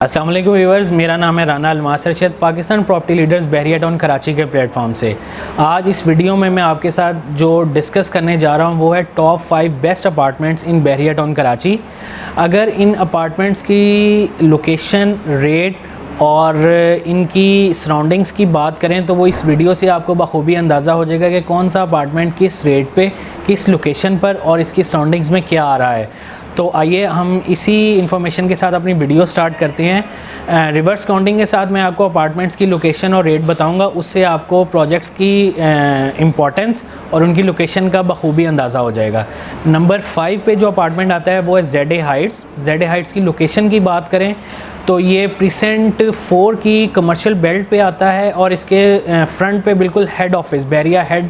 अस्सलाम वालेकुम व्यूअर्स, मेरा नाम है राना अलमास रशीद, पाकिस्तान प्रॉपर्टी लीडर्स बहरिया टाउन कराची के प्लेटफॉर्म से। आज इस वीडियो में मैं आपके साथ जो डिस्कस करने जा रहा हूं वो है top 5 best apartments in Bahria town Karachi. अगर इन अपार्टमेंट्स की लोकेशन, रेट और इनकी सराउंडिंग्स की बात करें तो वो इस वीडियो से आपको बखूबी अंदाज़ा हो जाएगा कि कौन सा अपार्टमेंट किस रेट पे, किस लोकेशन पर और इसकी सराउंडिंग्स में क्या आ रहा है। तो आइए हम इसी इंफॉर्मेशन के साथ अपनी वीडियो स्टार्ट करते हैं। रिवर्स काउंटिंग के साथ मैं आपको अपार्टमेंट्स की लोकेशन और रेट बताऊंगा, उससे आपको प्रोजेक्ट्स की इम्पोर्टेंस और उनकी लोकेशन का बखूबी अंदाज़ा हो जाएगा। नंबर 5 पे जो अपार्टमेंट आता है वो है जेड हाइट्स। जेड हाइट्स की लोकेशन की बात करें तो ये प्रीसेंट 4 की कमर्शियल बेल्ट पे आता है और इसके फ्रंट पे बिल्कुल हेड ऑफिस, बहरिया हेड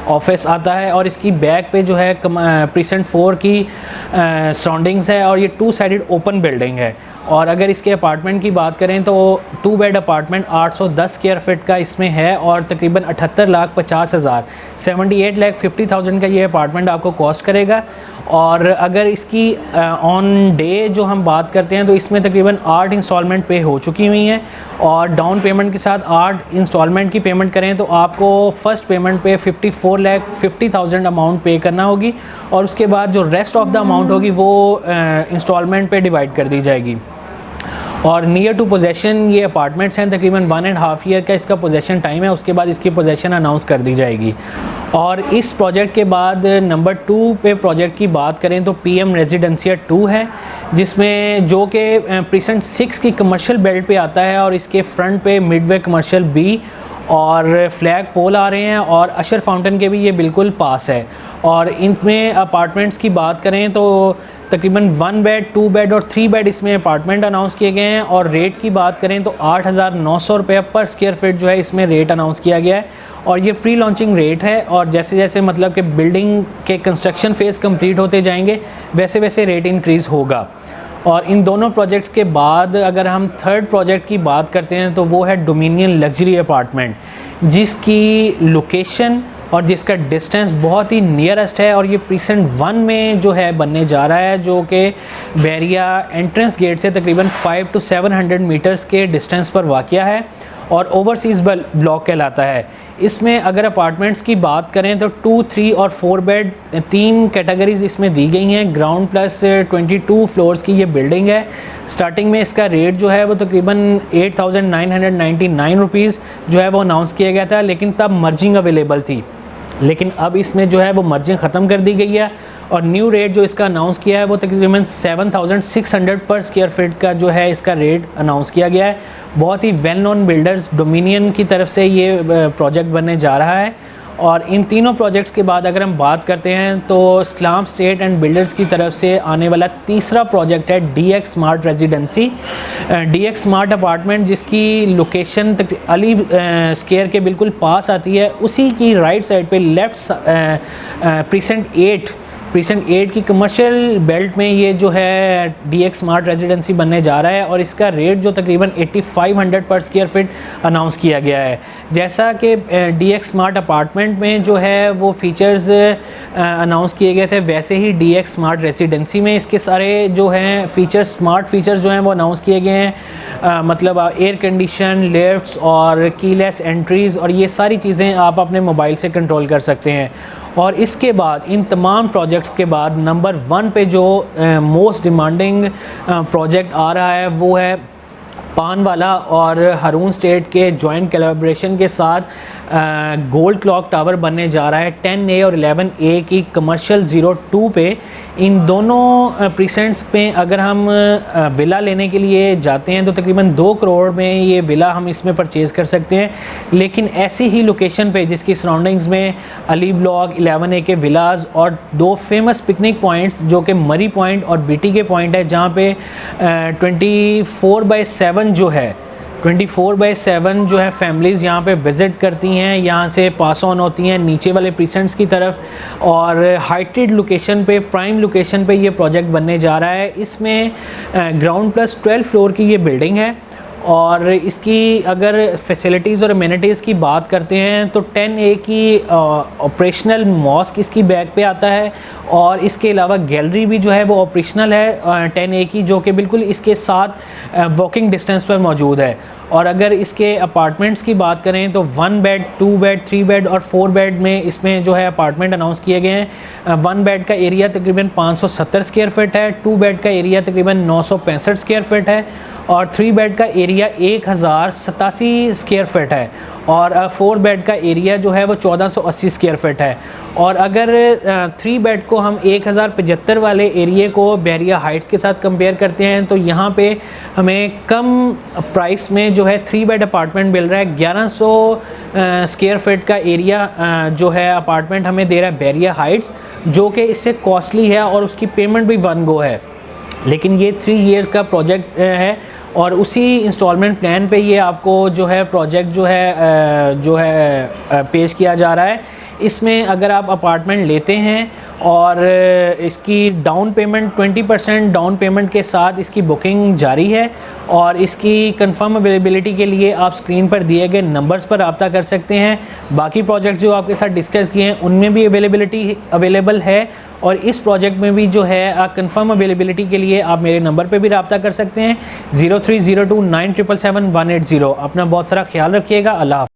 ऑफिस आता है और इसकी बैक पे जो है प्रीसेंट 4 की सराउंडिंग्स है और ये 2 साइडेड ओपन बिल्डिंग है। और अगर इसके अपार्टमेंट की बात करें तो 2 बेड अपार्टमेंट 810 स्क्वायर फीट का इसमें है और तकरीबन 78,50,000 78,50,000 का ये अपार्टमेंट आपको कॉस्ट करेगा। और अगर इसकी ऑन डे जो हम बात करते हैं तो इसमें तकरीबन 8 इंस्टॉलमेंट पे हो चुकी हुई हैं और डाउन पेमेंट के साथ 8 इंस्टॉलमेंट की पेमेंट करें तो आपको फ़र्स्ट पेमेंट पे 54,50,000 अमाउंट पे करना होगी और उसके बाद जो रेस्ट ऑफ द अमाउंट होगी वो इंस्टॉलमेंट पे डिवाइड कर दी जाएगी। और नियर टू पोजेशन ये अपार्टमेंट्स हैं, तकरीबन 1.5 ईयर का इसका पोजेशन टाइम है, उसके बाद इसकी पोजेशन अनाउंस कर दी जाएगी। और इस प्रोजेक्ट के बाद नंबर 2 पे प्रोजेक्ट की बात करें तो पीएम रेजिडेंशिया 2 है, जिसमें जो कि प्रीसेंट 6 की कमर्शियल बेल्ट पे आता है और इसके फ्रंट पे मिडवे कमर्शियल बी और फ्लैग पोल आ रहे हैं और अशर फाउंटेन के भी ये बिल्कुल पास है। और इनमें अपार्टमेंट्स की बात करें तो तकरीबन 1 बेड, 2 बेड और 3 बेड इसमें अपार्टमेंट अनाउंस किए गए हैं। और रेट की बात करें तो 8,900 रुपये पर स्क्वायर फीट जो है इसमें रेट अनाउंस किया गया है और ये प्री लॉन्चिंग रेट है। और जैसे जैसे मतलब कि बिल्डिंग के कंस्ट्रक्शन फेज़ कंप्लीट होते जाएंगे वैसे वैसे रेट इंक्रीज़ होगा। और इन दोनों प्रोजेक्ट्स के बाद अगर हम थर्ड प्रोजेक्ट की बात करते हैं तो वो है डोमिनियन लग्जरी अपार्टमेंट, जिसकी लोकेशन और जिसका डिस्टेंस बहुत ही नियरेस्ट है और ये प्रीसेंट 1 में जो है बनने जा रहा है, जो कि बहरिया एंट्रेंस गेट से तकरीबन 500 to 700 मीटर्स के डिस्टेंस पर वाक़या है और ओवरसीज़ ब्लॉक कहलाता है। इसमें अगर अपार्टमेंट्स की बात करें तो 2, 3 और 4 बेड 3 कैटेगरीज़ इसमें दी गई हैं। ग्राउंड प्लस 22 फ्लोर्स की ये बिल्डिंग है। स्टार्टिंग में इसका रेट जो है वो तकरीबन 8,999 रुपीज़ जो है वो अनाउंस किया गया था, लेकिन तब मर्जिंग अवेलेबल थी, लेकिन अब इसमें जो है वो मर्जिंग ख़त्म कर दी गई है और न्यू रेट जो इसका अनाउंस किया है वो तकरीबन 7,600 पर स्क्वायर फीट का जो है इसका रेट अनाउंस किया गया है। बहुत ही वेल नोन बिल्डर्स डोमिनियन की तरफ से ये प्रोजेक्ट बनने जा रहा है। और इन तीनों प्रोजेक्ट्स के बाद अगर हम बात करते हैं तो इस्लाम स्टेट एंड बिल्डर्स की तरफ से आने वाला तीसरा प्रोजेक्ट है DX smart residency. DX smart apartment जिसकी लोकेशन अली स्क्वायर के बिल्कुल पास आती है, उसी की राइट साइड पे लेफ़्ट प्रीसेंट 8 की कमर्शियल बेल्ट में ये जो है DX स्मार्ट रेजिडेंसी बनने जा रहा है और इसका रेट जो तकरीबन 8,500 पर स्क्वायर फीट अनाउंस किया गया है। जैसा कि DX स्मार्ट अपार्टमेंट में जो है वो फीचर्स अनाउंस किए गए थे, वैसे ही DX स्मार्ट रेजिडेंसी में इसके सारे जो हैं फीचर्स, स्मार्ट फीचर्स जो हैं वो अनाउंस किए गए हैं। मतलब एयर कंडीशन, लिफ्ट्स और कीलेस एंट्रीज़ और ये सारी चीज़ें आप अपने मोबाइल से कंट्रोल कर सकते हैं। और इसके बाद इन तमाम प्रोजेक्ट्स के बाद नंबर 1 पे जो मोस्ट डिमांडिंग प्रोजेक्ट आ रहा है वो है पान वाला और हारून स्टेट के जॉइंट कोलैबोरेशन के साथ गोल्ड क्लॉक टावर बनने जा रहा है 10A और 11A की कमर्शियल 02 पे। इन दोनों प्रीसेंट्स पे अगर हम विला लेने के लिए जाते हैं तो तकरीबन 2 करोड़ में ये विला हम इसमें परचेज़ कर सकते हैं, लेकिन ऐसी ही लोकेशन पे जिसकी सराउंडिंग्स में अली ब्लॉक 11A के विलाज और 2 फेमस पिकनिक पॉइंट्स जो कि मरी पॉइंट और बीटी के पॉइंट है, जहाँ पे 24/7 जो है 24/7 जो है फैमिलीज़ यहाँ पे विज़िट करती हैं, यहाँ से पास ऑन होती हैं नीचे वाले प्रीसेंट्स की तरफ। और हाइटेड लोकेशन पे, प्राइम लोकेशन पे ये प्रोजेक्ट बनने जा रहा है। इसमें ग्राउंड प्लस 12 फ्लोर की ये बिल्डिंग है और इसकी अगर फैसिलिटीज़ और अमेनिटीज़ की बात करते हैं तो 10A की ऑपरेशनल मॉस्क इसकी बैक पे आता है, और इसके अलावा गैलरी भी जो है वो ऑपरेशनल है 10A की, जो कि बिल्कुल इसके साथ वॉकिंग डिस्टेंस पर मौजूद है। और अगर इसके अपार्टमेंट्स की बात करें तो 1 बेड, 2 बेड, 3 बेड और 4 बेड में इसमें जो है अपार्टमेंट अनाउंस किए गए हैं। 1 बेड का एरिया तकरीबन 570 स्क्वायर फीट है, 2 बेड का एरिया तकरीबन 965 स्क्वायर फीट है, और 3 बेड का एरिया 1087 स्क्वायर फीट है, और 4 बेड का एरिया जो है वो 1480 स्क्वायर फीट है। और अगर 3 बेड को हम 1075 वाले एरिया को बहरिया हाइट्स के साथ कंपेयर करते हैं तो यहाँ पे हमें कम प्राइस में जो है 3 बेड अपार्टमेंट मिल रहा है। 1100 स्क्वायर फीट का एरिया जो है अपार्टमेंट हमें दे रहा है बहरिया हाइट्स, जो कि इससे कॉस्टली है और उसकी पेमेंट भी 1 गो है। लेकिन ये 3 ईयर का प्रोजेक्ट है, और उसी इंस्टॉलमेंट प्लान पे ये आपको जो है प्रोजेक्ट जो है पेश किया जा रहा है। इसमें अगर आप अपार्टमेंट लेते हैं और इसकी डाउन पेमेंट 20% डाउन पेमेंट के साथ इसकी बुकिंग जारी है, और इसकी कंफर्म अवेलेबिलिटी के लिए आप स्क्रीन पर दिए गए नंबर्स पर रब्ता कर सकते हैं। बाकी प्रोजेक्ट जो आपके साथ डिस्कस किए हैं उनमें भी अवेलेबिलिटी अवेलेबल है, और इस प्रोजेक्ट में भी जो है कंफर्म अवेलेबिलिटी के लिए आप मेरे नंबर पे भी रब्ता कर सकते हैं 03029777 180। अपना बहुत सारा ख्याल रखिएगा। अल्लाह।